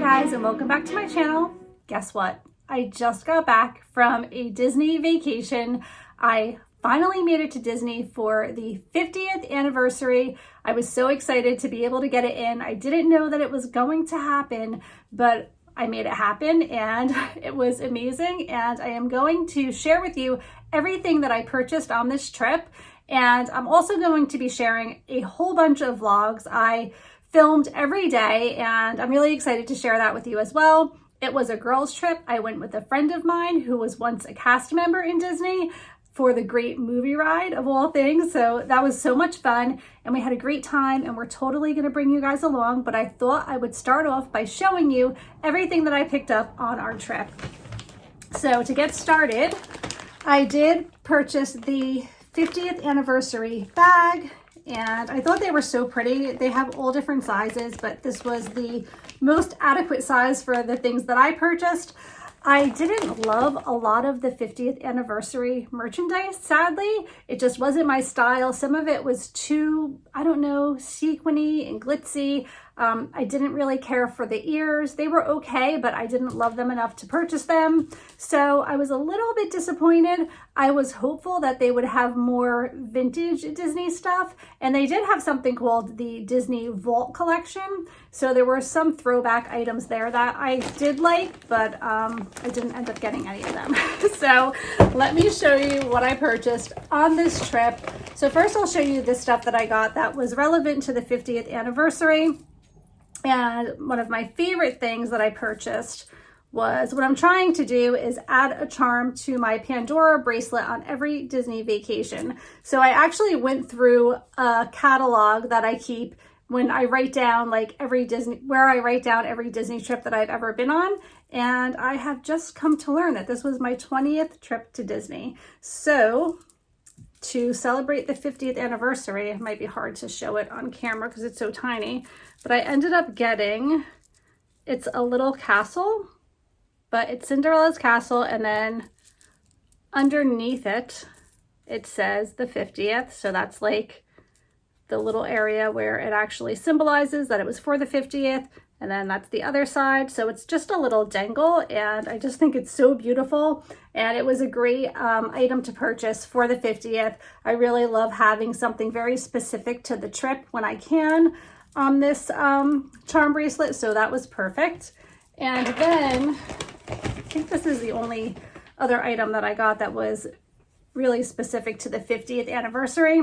guys, and welcome back to my channel. Guess what? I just got back from a Disney vacation. I finally made it to Disney for the 50th anniversary. I was so excited to be able to get it in. I didn't know that it was going to happen, but I made it happen and it was amazing. And I am going to share with you everything that I purchased on this trip. And I'm also going to be sharing a whole bunch of vlogs I filmed every day, and I'm really excited to share that with you as well. It was a girls' trip. I went with a friend of mine who was once a cast member in Disney for the Great Movie Ride of all things. So that was so much fun and we had a great time, and we're totally gonna bring you guys along, but I thought I would start off by showing you everything that I picked up on our trip. So to get started, I did purchase the 50th anniversary bag, and I thought they were so pretty. They have all different sizes, but this was the most adequate size for the things that I purchased. I didn't love a lot of the 50th anniversary merchandise, sadly. It just wasn't my style. Some of it was too, I don't know, sequiny and glitzy. I didn't really care for the ears. They were okay, but I didn't love them enough to purchase them. So I was a little bit disappointed. I was hopeful that they would have more vintage Disney stuff, and they did have something called the Disney Vault Collection. So there were some throwback items there that I did like, but I didn't end up getting any of them. So let me show you what I purchased on this trip. So first I'll show you the stuff that I got that was relevant to the 50th anniversary. And one of my favorite things that I purchased was, what I'm trying to do is add a charm to my Pandora bracelet on every Disney vacation. So I actually went through a catalog that I keep when I write down like every Disney trip that I've ever been on. And I have just come to learn that this was my 20th trip to Disney. So to celebrate the 50th anniversary, it might be hard to show it on camera because it's so tiny, but I ended up getting, it's a little castle, but it's Cinderella's castle, and then underneath it, it says the 50th. So that's like the little area where it actually symbolizes that it was for the 50th. And then that's the other side. So it's just a little dangle, and I just think it's so beautiful. And it was a great item to purchase for the 50th. I really love having something very specific to the trip when I can on this charm bracelet. So that was perfect. And then I think this is the only other item that I got that was really specific to the 50th anniversary.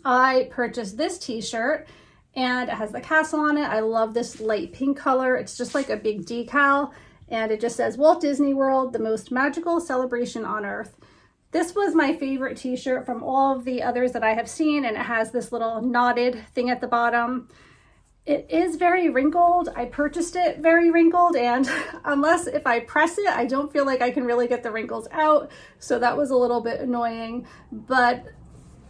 I purchased this t-shirt, and it has the castle on it. I love this light pink color. It's just like a big decal, and it just says Walt Disney World, the most magical celebration on earth. This was my favorite t-shirt from all of the others that I have seen, and it has this little knotted thing at the bottom. It is very wrinkled. I purchased it very wrinkled, and unless if I press it, I don't feel like I can really get the wrinkles out. So that was a little bit annoying, but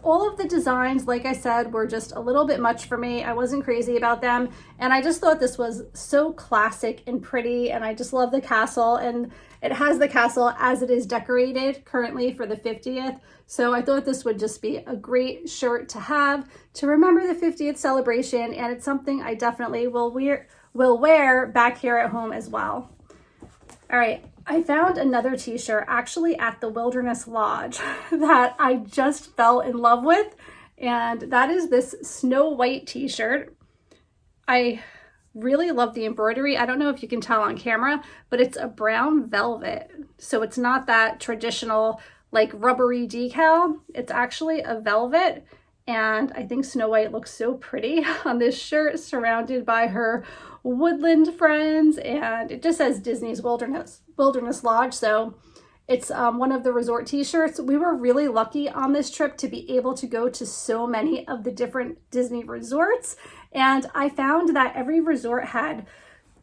all of the designs, like I said, were just a little bit much for me. I wasn't crazy about them. And I just thought this was so classic and pretty. And I just love the castle. And it has the castle as it is decorated currently for the 50th. So I thought this would just be a great shirt to have to remember the 50th celebration. And it's something I definitely will wear back here at home as well. All right, I found another t-shirt actually at the Wilderness Lodge that I just fell in love with, and that is this Snow White t-shirt. I really love the embroidery. I don't know if you can tell on camera, but it's a brown velvet. So it's not that traditional like rubbery decal. It's actually a velvet, and I think Snow White looks so pretty on this shirt surrounded by her woodland friends, and it just says Disney's Wilderness Lodge. So it's one of the resort t-shirts. We were really lucky on this trip to be able to go to so many of the different Disney resorts, and I found that every resort had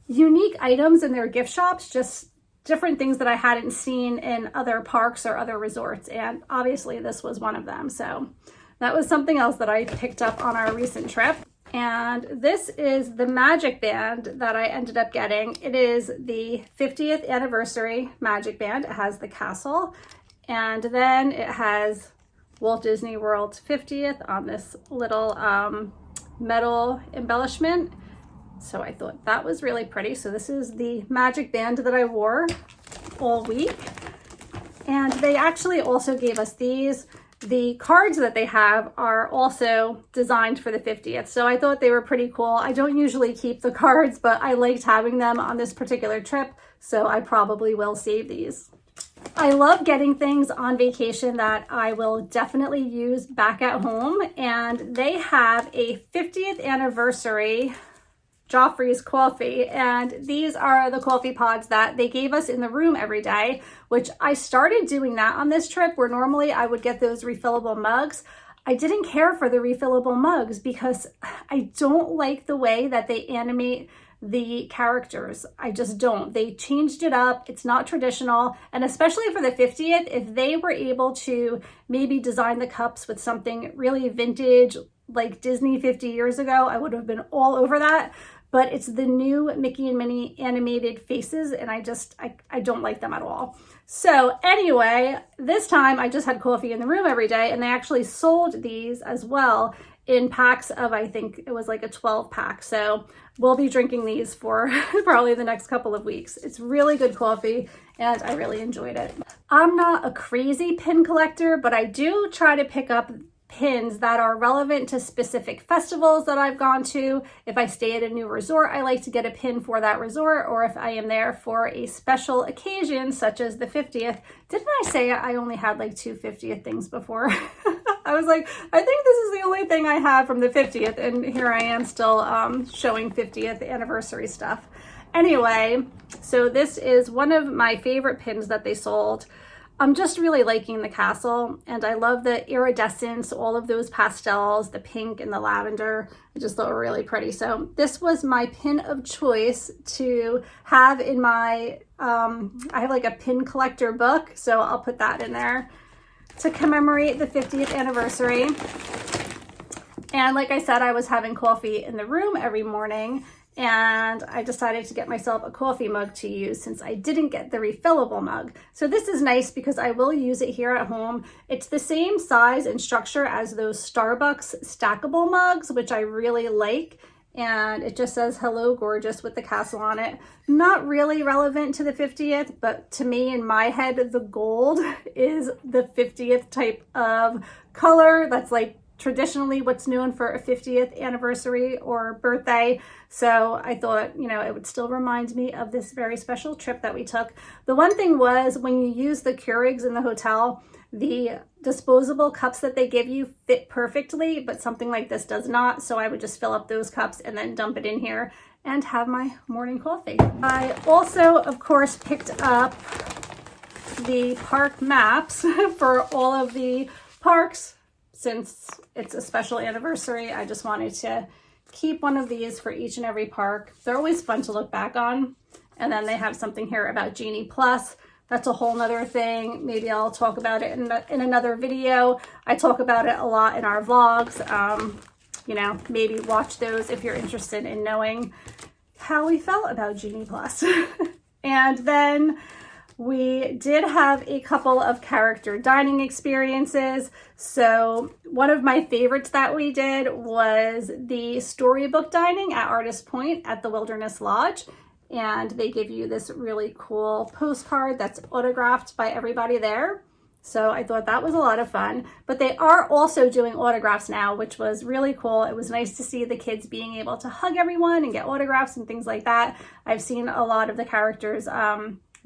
unique items in their gift shops, just different things that I hadn't seen in other parks or other resorts, and obviously this was one of them. So that was something else that I picked up on our recent trip. And this is the magic band that I ended up getting. It is the 50th anniversary magic band. It has the castle, and then it has Walt Disney World's 50th on this little metal embellishment. So I thought that was really pretty. So this is the magic band that I wore all week. And they actually also gave us these. The cards that they have are also designed for the 50th. So I thought they were pretty cool. I don't usually keep the cards, but I liked having them on this particular trip. So I probably will save these. I love getting things on vacation that I will definitely use back at home. And they have a 50th anniversary Joffrey's coffee, and these are the coffee pods that they gave us in the room every day, which I started doing that on this trip, where normally I would get those refillable mugs. I didn't care for the refillable mugs because I don't like the way that they animate the characters. I just don't. They changed it up. It's not traditional. And especially for the 50th, if they were able to maybe design the cups with something really vintage, like Disney 50 years ago, I would have been all over that. But it's the new Mickey and Minnie animated faces, and I don't like them at all. So anyway, this time I just had coffee in the room every day, and they actually sold these as well in packs of, I think it was like a 12 pack. So we'll be drinking these for probably the next couple of weeks. It's really good coffee, and I really enjoyed it. I'm not a crazy pin collector, but I do try to pick up pins that are relevant to specific festivals that I've gone to. If I stay at a new resort, I like to get a pin for that resort, or if I am there for a special occasion such as the 50th. Didn't I say I only had like 2 50th things before? I was like, I think this is the only thing I have from the 50th, and here I am still showing 50th anniversary stuff. Anyway, so this is one of my favorite pins that they sold. I'm just really liking the castle, and I love the iridescence, all of those pastels, the pink and the lavender. I just thought were really pretty. So this was my pin of choice to have in my, I have like a pin collector book, so I'll put that in there to commemorate the 50th anniversary. And like I said, I was having coffee in the room every morning, and I decided to get myself a coffee mug to use since I didn't get the refillable mug. So this is nice because I will use it here at home. It's the same size and structure as those Starbucks stackable mugs, which I really like. And it just says, "Hello, gorgeous," with the castle on it. Not really relevant to the 50th, but to me, in my head, the gold is the 50th type of color. That's like traditionally what's known for a 50th anniversary or birthday. So I thought, you know, it would still remind me of this very special trip that we took. The one thing was, when you use the Keurigs in the hotel, the disposable cups that they give you fit perfectly, but something like this does not. So I would just fill up those cups and then dump it in here and have my morning coffee. I also, of course, picked up the park maps for all of the parks. Since it's a special anniversary, I just wanted to keep one of these for each and every park. They're always fun to look back on. And then they have something here about Genie Plus. That's a whole nother thing. Maybe I'll talk about it in another video. I talk about it a lot in our vlogs. You know, maybe watch those if you're interested in knowing how we felt about Genie Plus. And then we did have a couple of character dining experiences. So one of my favorites that we did was the storybook dining at Artist Point at the Wilderness Lodge. And they give you this really cool postcard that's autographed by everybody there. So I thought that was a lot of fun. But they are also doing autographs now, which was really cool. It was nice to see the kids being able to hug everyone and get autographs and things like that. I've seen a lot of the characters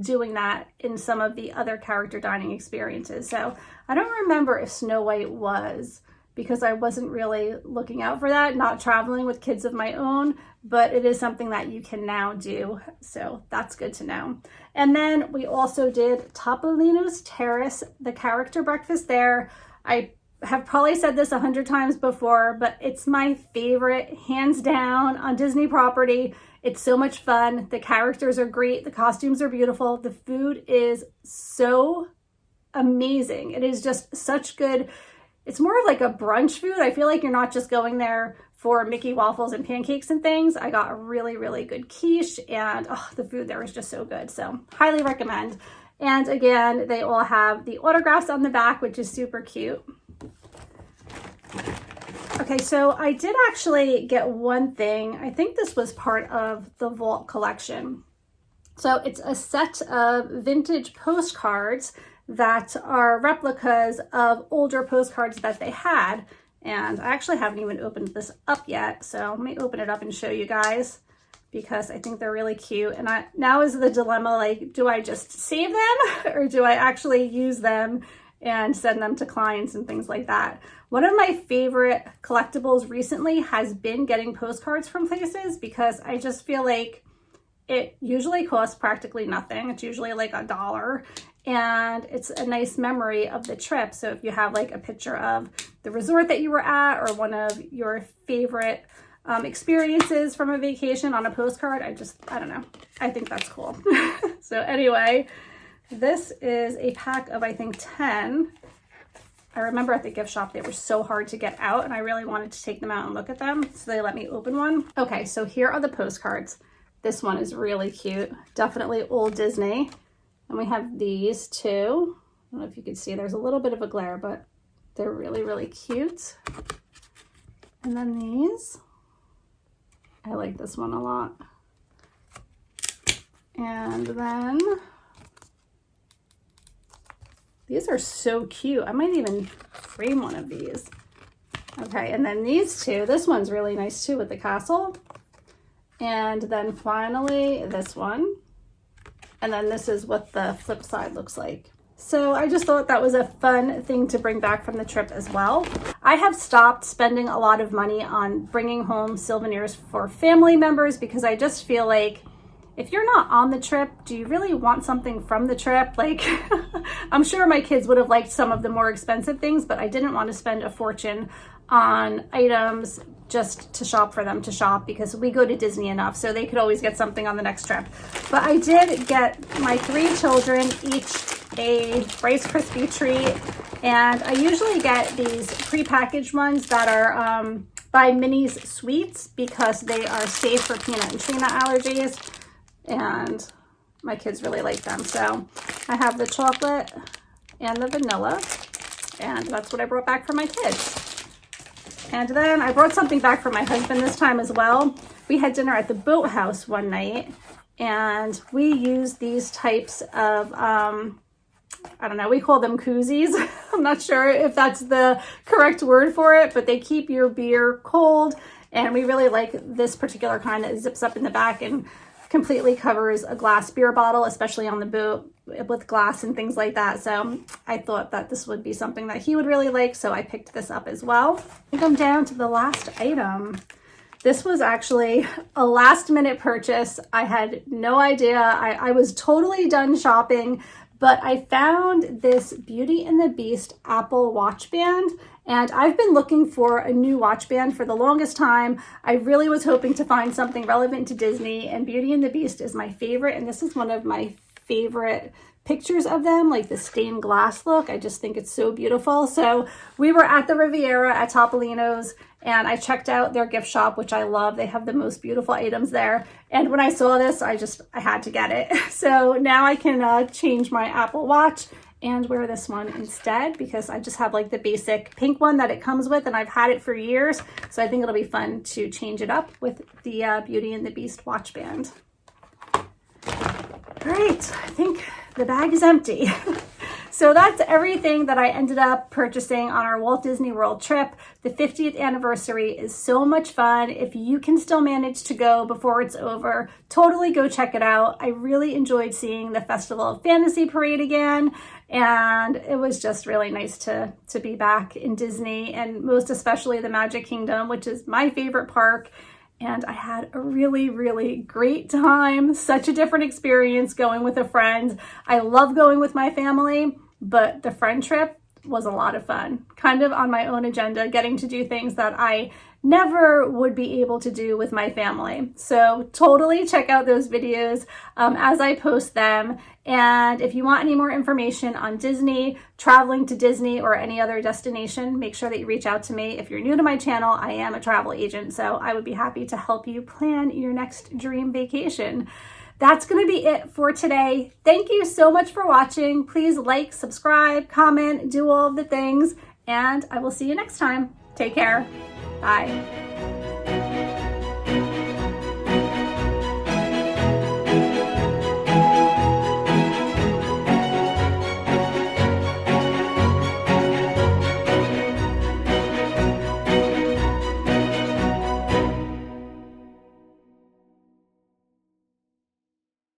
doing that in some of the other character dining experiences. So I don't remember if Snow White was, because I wasn't really looking out for that, not traveling with kids of my own, but it is something that you can now do. So that's good to know. And then we also did Topolino's Terrace, the character breakfast there. I have probably said this 100 times before, but it's my favorite, hands down, on Disney property. It's so much fun. The characters are great. The costumes are beautiful. The food is so amazing. It is just such good. It's more of like a brunch food. I feel like you're not just going there for Mickey waffles and pancakes and things. I got a really, really good quiche, and the food there was just so good. So highly recommend. And again, they all have the autographs on the back, which is super cute. Okay, Okay, so I did actually get one thing. I think this was part of the Vault collection. So it's a set of vintage postcards that are replicas of older postcards that they had. And I actually haven't even opened this up yet. So let me open it up and show you guys because I think they're really cute. And now is the dilemma, like, do I just save them or do I actually use them and send them to clients and things like that? One of my favorite collectibles recently has been getting postcards from places because I just feel like it usually costs practically nothing. It's usually like $1 and it's a nice memory of the trip. So if you have like a picture of the resort that you were at or one of your favorite experiences from a vacation on a postcard, I don't know. I think that's cool. So anyway, this is a pack of, I think, 10. I remember at the gift shop, they were so hard to get out and I really wanted to take them out and look at them. So they let me open one. Okay, so here are the postcards. This one is really cute. Definitely old Disney. And we have these two. I don't know if you can see, there's a little bit of a glare, but they're really, really cute. And then these. I like this one a lot. And then these are so cute. I might even frame one of these. Okay, and then these two. This one's really nice too with the castle. And then finally this one. And then this is what the flip side looks like. So I just thought that was a fun thing to bring back from the trip as well. I have stopped spending a lot of money on bringing home souvenirs for family members because I just feel like if you're not on the trip, do you really want something from the trip? Like, I'm sure my kids would have liked some of the more expensive things, but I didn't want to spend a fortune on items just to shop for them to shop because we go to Disney enough, so they could always get something on the next trip. But I did get my 3 children each a Rice Krispie treat, and I usually get these prepackaged ones that are by Minnie's Sweets because they are safe for peanut and tree nut allergies, and my kids really like them. So I have the chocolate and the vanilla, and that's what I brought back for my kids. And then I brought something back for my husband this time as well. We had dinner at the boathouse one night, and we used these types of, I don't know, we call them koozies. I'm not sure if that's the correct word for it, but they keep your beer cold. And we really like this particular kind that zips up in the back and completely covers a glass beer bottle, especially on the boat with glass and things like that. So I thought that this would be something that he would really like, so I picked this up as well. I think I'm down to the last item. This was actually a last minute purchase. I had no idea. I was totally done shopping, but I found this Beauty and the Beast Apple watch band. And I've been looking for a new watch band for the longest time. I really was hoping to find something relevant to Disney, and Beauty and the Beast is my favorite. And this is one of my favorite pictures of them, like the stained glass look. I just think it's so beautiful. So we were at the Riviera at Topolino's, and I checked out their gift shop, which I love. They have the most beautiful items there. And when I saw this, I had to get it. So now I can change my Apple Watch and wear this one instead because I just have like the basic pink one that it comes with, and I've had it for years. So I think it'll be fun to change it up with the Beauty and the Beast watch band. All right, I think the bag is empty. So that's everything that I ended up purchasing on our Walt Disney World trip. The 50th anniversary is so much fun. If you can still manage to go before it's over, totally go check it out. I really enjoyed seeing the Festival of Fantasy parade again, and it was just really nice to be back in Disney, and most especially the Magic Kingdom, which is my favorite park. And I had a really, really great time. Such a different experience going with a friend. I love going with my family, but the friend trip was a lot of fun. Kind of on my own agenda, getting to do things that I never would be able to do with my family. So totally check out those videos as I post them. And if you want any more information on Disney, traveling to Disney, or any other destination, make sure that you reach out to me. If you're new to my channel, I am a travel agent, so I would be happy to help you plan your next dream vacation. That's going to be it for today. Thank you so much for watching. Please like, subscribe, comment, do all of the things, and I will see you next time. Take care. Bye.